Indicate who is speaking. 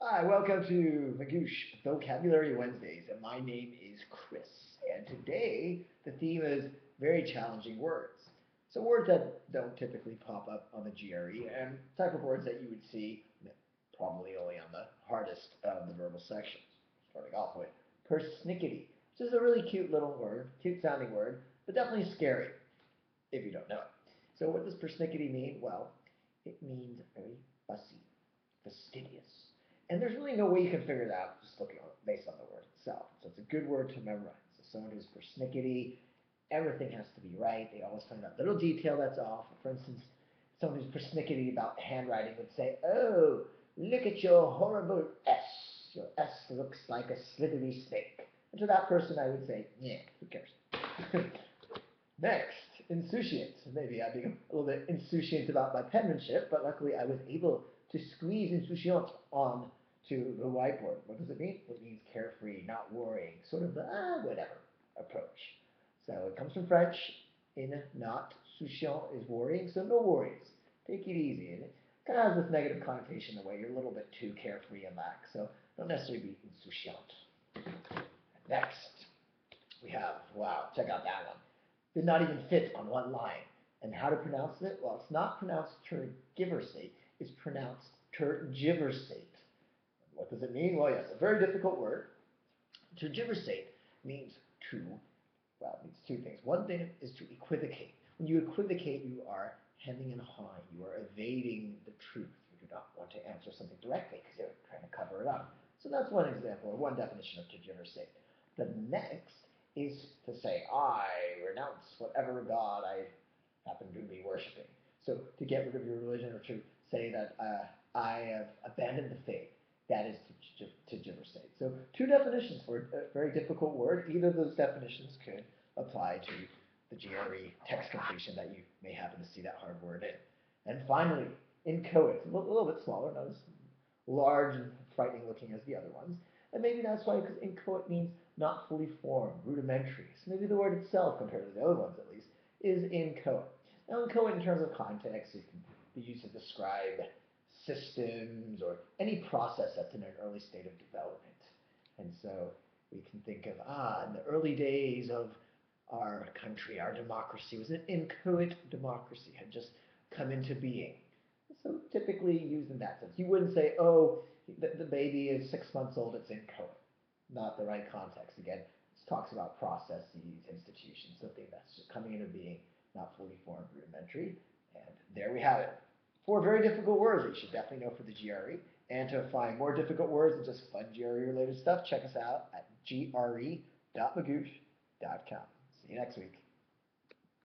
Speaker 1: Hi, welcome to Magoosh Vocabulary Wednesdays, and my name is Chris. And today, the theme is very challenging words. So words that don't typically pop up on the GRE, and type of words that you would see probably only on the hardest of the verbal sections. Starting off with persnickety, which is a really cute little word, cute sounding word, but definitely scary if you don't know it. So what does persnickety mean? Well, it means very fussy, fastidious. And there's really no way you can figure it out just looking on it based on the word itself. So it's a good word to memorize. So someone who's persnickety, everything has to be right. They always find that little detail that's off. For instance, someone who's persnickety about handwriting would say, "Oh, look at your horrible S. Your S looks like a slithery snake." And to that person, I would say, "Yeah, who cares?" Next, insouciant. Maybe I'm being a little bit insouciant about my penmanship, but luckily I was able to squeeze insouciant on to the whiteboard. What does it mean? It means carefree, not worrying, sort of the whatever approach. So it comes from French. In not souciant is worrying, so no worries. Take it easy. And it kind of has this negative connotation the way you're a little bit too carefree and lax. So don't necessarily be insouciant. Next, we have, wow, check out that one. Did not even fit on one line. And how to pronounce it? Well, it's not pronounced tergiversate. It's pronounced tergiversate. What does it mean? Well, yes, a very difficult word. Tergiversate means to, well, it means two things. One thing is to equivocate. When you equivocate, you are hemming and hawing. You are evading the truth. You do not want to answer something directly because you're trying to cover it up. So that's one example, or one definition of tergiversate. The next is to say, I renounce whatever God I happen to be worshiping. So to get rid of your religion, or to say that I have abandoned the faith, that is to tergiversate. So two definitions for a very difficult word. Either of those definitions could apply to the GRE text completion that you may happen to see that hard word in. And finally, inchoate, a little bit smaller, not as large and frightening looking as the other ones. And maybe that's why, because inchoate means not fully formed, rudimentary. So maybe the word itself, compared to the other ones at least, is inchoate. Now, inchoate in terms of context, it can be used to describe systems or any process that's in an early state of development. And so we can think of, in the early days of our country, our democracy was an inchoate democracy, had just come into being. So typically used in that sense. You wouldn't say, oh, the baby is 6 months old, it's inchoate. Not the right context. Again, this talks about processes, institutions, something that's just coming into being, not fully formed, rudimentary. And there we have it. 4 very difficult words that you should definitely know for the GRE. And to find more difficult words and just fun GRE-related stuff, check us out at gre.magoosh.com. See you next week.